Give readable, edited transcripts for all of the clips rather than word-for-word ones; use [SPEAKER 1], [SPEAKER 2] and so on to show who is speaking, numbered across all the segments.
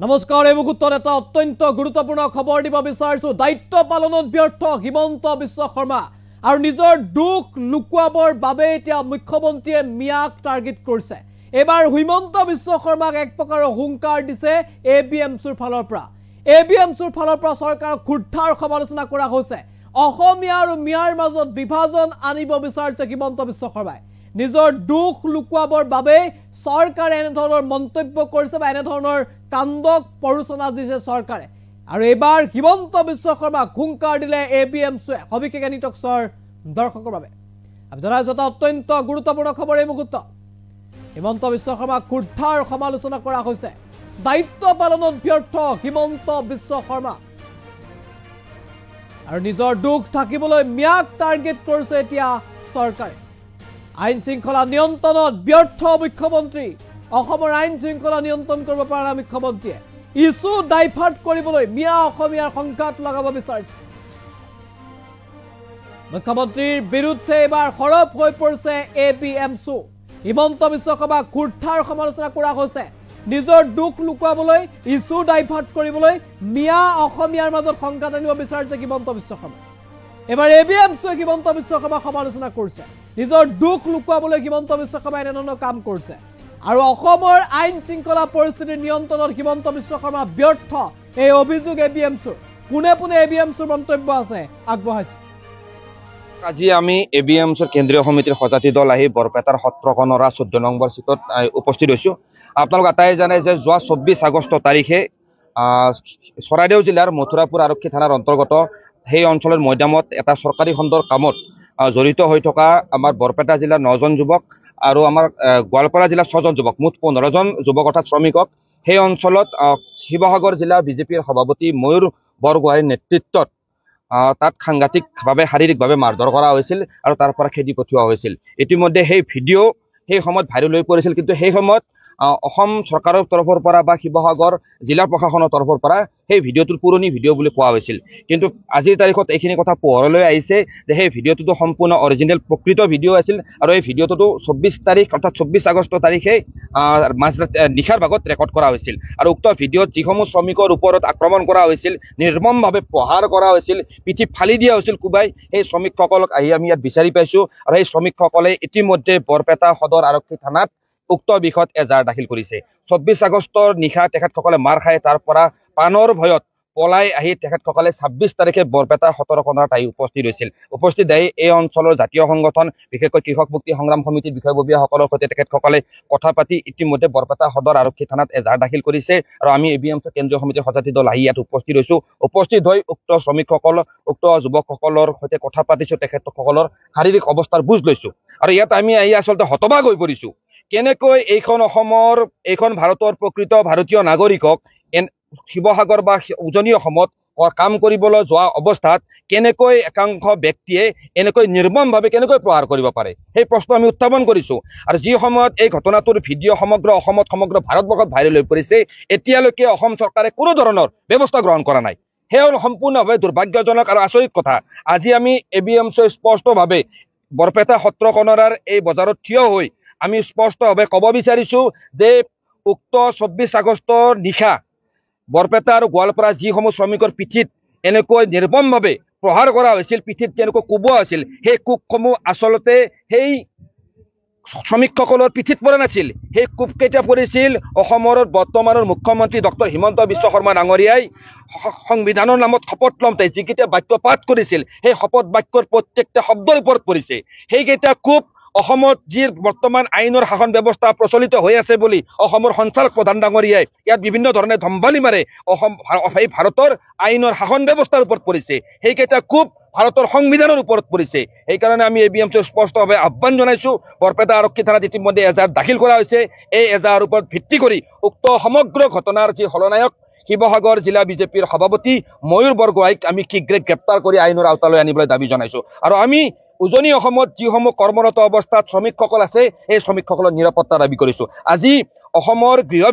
[SPEAKER 1] নমস্কাৰ এই মুহূৰ্তত এটা অত্যন্ত গুৰুত্বপূৰ্ণ খবৰ দিব বিচাৰিছো দায়িত্ব পালনত ব্যৰ্থ হিমন্ত বিশ্ব শৰ্মা আৰু নিজৰ দুখ লুকুৱাবৰ বাবে এতিয়া মুখ্যমন্ত্ৰীয়ে মিয়াক টাৰ্গেট কৰিছে এবাৰ হিমন্ত বিশ্ব শৰ্মাক এক প্ৰকাৰৰ হুংকাৰ দিছে এবিএমচিৰ ফালৰ পৰা চৰকাৰক ক্ষুদ্ধাৰ সমালোচনা কৰা হৈছে অসমীয়া আৰু মিয়াৰ মাজত বিভাজন আনিব বিচাৰিছে হিমন্ত বিশ্ব শৰ্মাই নিজৰ দুখ লুকুৱাবৰ বাবে চৰকাৰে এনে ধৰণৰ মন্তব্য কৰিছে বা এনে ধৰণৰ কাণ্ডক পৰোচনা দিছে চৰকাৰে আৰু এবাৰ হিমন্ত বিশ্ব শৰ্মাক হুংকাৰ দিলে এবিএমচিয়ে সবিশেষ নিটকছৰ দৰ্শকৰ বাবে আমি জনাইছো এটা অত্যন্ত গুৰুত্বপূৰ্ণ খবৰ এই মুহূৰ্তত হিমন্ত বিশ্ব শৰ্মাক ক্ষুদ্ধাৰ সমালোচনা কৰা হৈছে দায়িত্ব পালনত ব্যৰ্থ হিমন্ত বিশ্ব শৰ্মা আৰু নিজৰ দুখ থাকিবলৈ মিয়াক টাৰ্গেট কৰিছে এতিয়া চৰকাৰে আইন শৃংখলা নিয়ন্ত্ৰণত ব্যৰ্থ মুখ্যমন্ত্ৰী অসমৰ আইন শৃংখলা নিয়ন্ত্ৰণ কৰিব পৰা নাই মুখ্যমন্ত্ৰীয়ে ইছু ডাইভাৰ্ট কৰিবলৈ মিয়া অসমীয়াৰ সংঘাত লগাব বিচাৰিছে মুখ্যমন্ত্ৰীৰ বিৰুদ্ধে এবাৰ সৰব হৈ পৰিছে এবিএমচি হিমন্ত বিশ্ব শৰ্মাক ক্ষুদ্ধাৰ সমালোচনা কৰা হৈছে নিজৰ দুখ লুকুৱাবলৈ ইছু ডাইভাৰ্ট কৰিবলৈ মিয়া অসমীয়াৰ মাজত সংঘাত আনিব বিচাৰিছে হিমন্ত বিশ্ব শৰ্মা এবাৰ এবিএমচিয়ে হিমন্ত বিশ্ব শৰ্মাক সমালোচনা কৰিছে নিজৰ দুখ লুকুৱাবলৈ হিমন্ত বিশ্ব শৰ্মাই এনে ধৰণৰ কাম কৰিছে আৰু অসমৰ আইন শৃংখলা পৰিস্থিতিৰ নিয়ন্ত্ৰণত হিমন্ত বিশ্ব শৰ্মা ব্যৰ্থ এই অভিযোগ এবিএমচিৰ পুনে পুনে এবিএমচিৰ মন্তব্য আছে আগবঢ়াইছে
[SPEAKER 2] আজি আমি এবিএমচিৰ কেন্দ্ৰীয় সমিতিৰ সজাতি দল আহি বৰপেটাৰ সত্ৰকণৰা 14 নম্বৰ সিটত উপস্থিত হৈছো আপোনালোক আটাই জানে যে যোৱা 24 আগষ্ট তাৰিখে চৰাইদেউ জিলাৰ মথুৰাপুৰ আৰক্ষী থানাৰ অন্তৰ্গত সেই অঞ্চলৰ মৈদামত এটা চৰকাৰী খণ্ডৰ কামত জড়িত হৈ থকা আমাৰ বৰপেটা জিলাৰ 9জন যুৱক আৰু আমাৰ গোৱালপাৰা জিলাৰ 6জন যুৱক মুঠ 15জন যুৱক অৰ্থাৎ শ্ৰমিকক সেই অঞ্চলত শিৱসাগৰ জিলা বিজেপিৰ সভাপতি ময়ূৰ বৰগোহাঁইৰ নেতৃত্বত তাত সাংঘাতিকভাৱে শাৰীৰিকভাৱে মাৰধৰ কৰা হৈছিল আৰু তাৰ পৰা খেদি পঠিওৱা হৈছিল ইতিমধ্যে সেই ভিডিঅ' সেই সময়ত ভাইৰেল হৈ পৰিছিল কিন্তু সেই সময়ত অসম চৰকাৰৰ তৰফৰ পৰা বা শিৱসাগৰ জিলা প্ৰশাসনৰ তৰফৰ পৰা সেই ভিডিঅ'টোৰ পুৰণি ভিডিঅ' বুলি কোৱা হৈছিল কিন্তু আজিৰ তাৰিখত এইখিনি কথা পোহৰলৈ আহিছে যে সেই ভিডিঅ'টো সম্পূৰ্ণ অৰিজিনেল প্ৰকৃত ভিডিঅ' আছিল আৰু এই ভিডিঅ'টো 24 তাৰিখ অৰ্থাৎ 24 আগষ্ট তাৰিখে নিশাৰ ভাগত ৰেকৰ্ড কৰা হৈছিল আৰু উক্ত ভিডিঅ'ত যিসমূহ শ্ৰমিকৰ ওপৰত আক্ৰমণ কৰা হৈছিল নিৰ্মমভাৱে প্ৰহাৰ কৰা হৈছিল পিঠি ফালি দিয়া হৈছিল কুবাই সেই শ্ৰমিকসকলক আহি আমি ইয়াত বিচাৰি পাইছো আৰু সেই শ্ৰমিকসকলে ইতিমধ্যে বৰপেটা সদৰ আৰক্ষী থানাত উক্ত বিষয়ত এজাহাৰ দাখিল কৰিছে 24 আগষ্টৰ নিশা তেখেতসকলে মাৰ খাই তাৰ পৰা পানৰ ভয়ত পলাই আহি তেখেতসকলে 26 তাৰিখে বৰপেটা সতৰকণাত আহি উপস্থিত আহি এই অঞ্চলৰ জাতীয় সংগঠন বিশেষকৈ কৃষক মুক্তি সংগ্ৰাম সমিতিৰ বিষয়ববীয়াসকলৰ সৈতে তেখেতসকলে কথা পাতি ইতিমধ্যে বৰপেটা সদৰ আৰক্ষী থানাত এজাহাৰ দাখিল কৰিছে আৰু আমি এবিএমচি কেন্দ্ৰীয় সমিতিৰ সজাতি দল আহি ইয়াত উপস্থিত হৈ উক্ত শ্ৰমিকসকল উক্ত যুৱকসকলৰ সৈতে কথা পাতিছো তেখেতসকলৰ শাৰীৰিক অৱস্থাৰ বুজ লৈছো আৰু ইয়াত আমি আহি আচলতে হতবাক হৈ পৰিছো কেনেকৈ এইখন ভাৰতৰ প্ৰকৃত ভাৰতীয় নাগৰিকক শিৱসাগৰ বা উজনি অসমত কাম কৰিবলৈ যোৱা অৱস্থাত কেনেকৈ একাংশ ব্যক্তিয়ে এনেকৈ নিৰ্মমভাৱে কেনেকৈ প্ৰহাৰ কৰিব পাৰে সেই প্ৰশ্ন আমি উত্থাপন কৰিছো আৰু যি সময়ত এই ঘটনাটোৰ ভিডিঅ' সমগ্ৰ অসমত সমগ্ৰ ভাৰতবৰ্ষত ভাইৰেল হৈ পৰিছে এতিয়ালৈকে অসম চৰকাৰে কোনো ধৰণৰ ব্যৱস্থা গ্ৰহণ কৰা নাই সেয়া সম্পূৰ্ণভাৱে দুৰ্ভাগ্যজনক আৰু আচৰিত কথা আজি আমি এবিএমচিয়ে স্পষ্টভাৱে বৰপেটা সত্ৰকণৰাৰ এই বজাৰত থিয় হৈ আমি স্পষ্টভাৱে ক'ব বিচাৰিছো যে উক্ত 24 আগষ্টৰ নিশা বৰপেটা আৰু গোৱালপাৰা যিসমূহ শ্ৰমিকৰ পিঠিত এনেকৈ নিৰ্মমভাৱে প্ৰহাৰ কৰা হৈছিল পিঠিত যেনেকৈ কোবোৱা হৈছিল সেই কোবসমূহ আচলতে সেই শ্ৰমিকসকলৰ পিঠিত পৰা নাছিল সেই কোব কেইটা পৰিছিল অসমৰ বৰ্তমানৰ মুখ্যমন্ত্ৰী ডক্টৰ হিমন্ত বিশ্ব শৰ্মা ডাঙৰীয়াই সংবিধানৰ নামত শপত লওঁতে যিকেইটা বাক্য পাঠ কৰিছিল সেই শপত বাক্যৰ প্ৰত্যেকটা শব্দৰ ওপৰত পৰিছে সেইকেইটা কোব অসমত যি বৰ্তমান আইনৰ শাসন ব্যৱস্থা প্ৰচলিত হৈ আছে বুলি অসমৰ সঞ্চালক প্ৰধান ডাঙৰীয়াই ইয়াত বিভিন্ন ধৰণে ধম্বালি মাৰে এই ভাৰতৰ আইনৰ শাসন ব্যৱস্থাৰ ওপৰত পৰিছে সেইকেইটা খুব ভাৰতৰ সংবিধানৰ ওপৰত পৰিছে সেইকাৰণে আমি এবিএমচি স্পষ্টভাৱে আহ্বান জনাইছো বৰপেটা আৰক্ষী থানাত ইতিমধ্যে এজাহাৰ দাখিল কৰা হৈছে এই এজাহাৰৰ ওপৰত ভিত্তি কৰি উক্ত সমগ্ৰ ঘটনাৰ যি হলনায়ক শিৱসাগৰ জিলা বিজেপিৰ সভাপতি ময়ূৰ বৰগোহাঁইক আমি শীঘ্ৰে গ্ৰেপ্তাৰ কৰি আইনৰ আওতালৈ আনিবলৈ দাবী জনাইছো আৰু আমি উজনি অসমত যিসমূহ কৰ্মৰত অৱস্থাত শ্ৰমিকসকল আছে এই শ্ৰমিকসকলৰ নিৰাপত্তা দাবী কৰিছো আজি অসমৰ গৃহ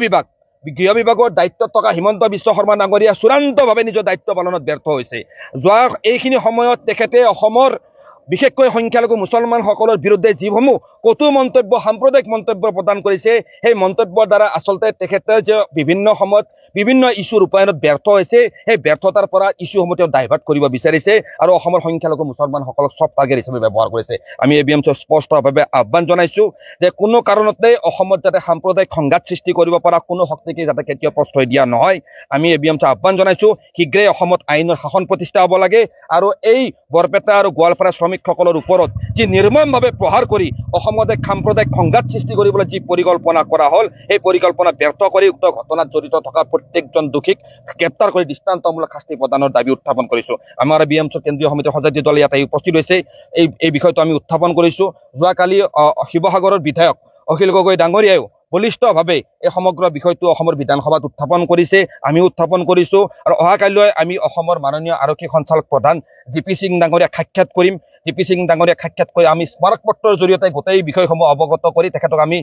[SPEAKER 2] বিভাগৰ দায়িত্বত থকা হিমন্ত বিশ্ব শৰ্মা ডাঙৰীয়া চূড়ান্তভাৱে নিজৰ দায়িত্ব পালনত ব্যৰ্থ হৈছে যোৱা এইখিনি সময়ত তেখেতে অসমৰ বিশেষকৈ সংখ্যালঘু মুছলমানসকলৰ বিৰুদ্ধে যিসমূহ কটু মন্তব্য সাম্প্ৰদায়িক মন্তব্য প্ৰদান কৰিছে সেই মন্তব্যৰ দ্বাৰা আচলতে তেখেতে যে বিভিন্ন সময়ত বিভিন্ন ইস্যু ৰূপায়ণত ব্যৰ্থ হৈছে সেই ব্যৰ্থতাৰ পৰা ইস্যুসমূহ তেওঁ ডাইভাৰ্ট কৰিব বিচাৰিছে আৰু অসমৰ সংখ্যালঘু মুছলমানসকলক সব টাৰ্গেট হিচাপে ব্যৱহাৰ কৰিছে আমি এবিএমছৰ স্পষ্টভাৱে আহ্বান জনাইছো যে কোনো কাৰণতে অসমত যাতে সাম্প্ৰদায়িক সংঘাত সৃষ্টি কৰিব পৰা কোনো শক্তিকে যাতে কেতিয়াও প্ৰশ্ৰয় দিয়া নহয় আমি এবিএমছৰ আহ্বান জনাইছো শীঘ্ৰে অসমত আইনৰ শাসন প্ৰতিষ্ঠা হ'ব লাগে আৰু এই বৰপেটা আৰু গোৱালপাৰা শ্ৰমিকসকলৰ ওপৰত যি নিৰ্মমভাৱে প্ৰহাৰ কৰি অসমত এক সাম্প্ৰদায়িক সংঘাত সৃষ্টি কৰিবলৈ যি পৰিকল্পনা কৰা হ'ল এই পৰিকল্পনা ব্যৰ্থ কৰি উক্ত ঘটনাত জড়িত থকা প্ৰত্যেকজন দোষীক গ্ৰেপ্তাৰ কৰি দৃষ্টান্তমূলক শাস্তি প্ৰদানৰ দাবী উত্থাপন কৰিছো আমাৰ এবিএমছৰ কেন্দ্ৰীয় সমিতিৰ সজাতি দল ইয়াত উপস্থিত হৈছে এই বিষয়টো আমি উত্থাপন কৰিছো যোৱাকালি শিৱসাগৰৰ বিধায়ক অখিল গগৈ ডাঙৰীয়ায়ো বলিষ্ঠভাৱে এই সমগ্ৰ বিষয়টো অসমৰ বিধানসভাত উত্থাপন কৰিছে আমি উত্থাপন কৰিছো আৰু অহাকাইলৈ আমি অসমৰ মাননীয় আৰক্ষী সঞ্চালক প্ৰধান জিপি সিং ডাঙৰীয়াক সাক্ষাৎ কৰিম জিপি সিং ডাঙৰীয়াক সাক্ষাৎ কৰি আমি স্মাৰক পত্ৰৰ জৰিয়তে গোটেই বিষয়সমূহ অৱগত কৰি তেখেতক আমি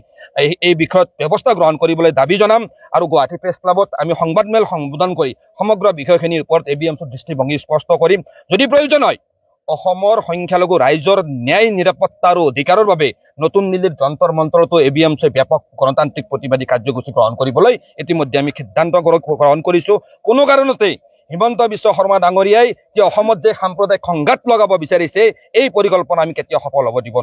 [SPEAKER 2] এই বিষয়ত ব্যৱস্থা গ্ৰহণ কৰিবলৈ দাবী জনাম আৰু গুৱাহাটী প্ৰেছ ক্লাবত আমি সংবাদমেল সম্বোধন কৰি সমগ্ৰ বিষয়খিনিৰ ওপৰত এবিএমছৰ দৃষ্টিভংগী স্পষ্ট কৰিম যদি প্ৰয়োজন হয় অসমৰ সংখ্যালঘু ৰাইজৰ ন্যায় নিৰাপত্তা আৰু অধিকাৰৰ বাবে নতুন দিল্লীৰ যন্তৰ মন্ত্ৰতো এবিএমছে ব্যাপক গণতান্ত্ৰিক প্ৰতিবাদী কাৰ্যসূচী গ্ৰহণ কৰিবলৈ ইতিমধ্যে আমি সিদ্ধান্ত গ্ৰহণ কৰিছো কোনো কাৰণতে হিমন্ত বিশ্ব শৰ্মা ডাঙৰীয়াই যে অসমত যে সাম্প্ৰদায়িক সংঘাত লগাব বিচাৰিছে এই পৰিকল্পনা আমি কেতিয়াও সফল হ'ব দিব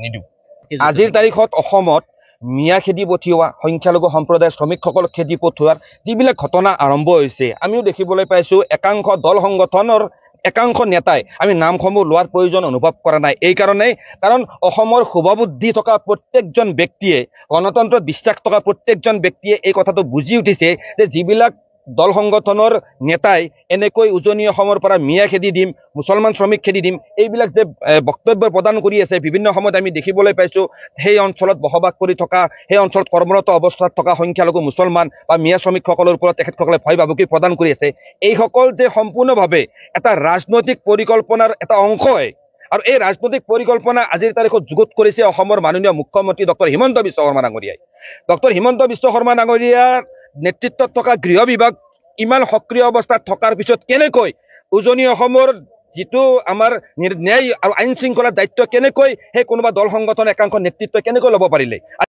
[SPEAKER 2] নিদিওঁ আজিৰ তাৰিখত অসমত মিয়া খেদি পঠিওৱা সংখ্যালঘু সম্প্ৰদায়ৰ শ্ৰমিকসকলক খেদি পঠিওৱাৰ যিবিলাক ঘটনা আৰম্ভ হৈছে আমিও দেখিবলৈ পাইছো একাংশ দল সংগঠনৰ একাংশ নেতাই আমি নামসমূহ লোৱাৰ প্ৰয়োজন অনুভৱ কৰা নাই এই কাৰণেই কাৰণ অসমৰ শুভবুদ্ধি থকা প্ৰত্যেকজন ব্যক্তিয়ে গণতন্ত্ৰত বিশ্বাস থকা প্ৰত্যেকজন ব্যক্তিয়ে এই কথাটো বুজি উঠিছে যে যিবিলাক দল সংগঠনৰ নেতাই এনেকৈ উজনি অসমৰ পৰা মিয়া খেদি দিম মুছলমান শ্ৰমিক খেদি দিম এইবিলাক যে বক্তব্য প্ৰদান কৰি আছে বিভিন্ন সময়ত আমি দেখিবলৈ পাইছো সেই অঞ্চলত বসবাস কৰি থকা সেই অঞ্চলত কৰ্মৰত অৱস্থাত থকা সংখ্যালঘু মুছলমান বা মিয়া শ্ৰমিকসকলৰ ওপৰত তেখেতসকলে ভয় ভাবুকি প্ৰদান কৰি আছে এইসকল যে সম্পূৰ্ণভাৱে এটা ৰাজনৈতিক পৰিকল্পনাৰ এটা অংশ হয় আৰু এই ৰাজনৈতিক পৰিকল্পনা আজিৰ তাৰিখত যুগুত কৰিছে অসমৰ মাননীয় মুখ্যমন্ত্ৰী ডক্টৰ হিমন্ত বিশ্ব শৰ্মা ডাঙৰীয়াই ডক্টৰ হিমন্ত বিশ্ব শৰ্মা ডাঙৰীয়াৰ নেতৃত্বত থকা গৃহ বিভাগ ইমান সক্ৰিয় অৱস্থাত থকাৰ পিছত কেনেকৈ উজনি অসমৰ যিটো আমাৰ ন্যায় আৰু আইন শৃংখলাৰ দায়িত্ব কেনেকৈ সেই কোনোবা দল সংগঠন একাংশ নেতৃত্ব কেনেকৈ ল'ব পাৰিলে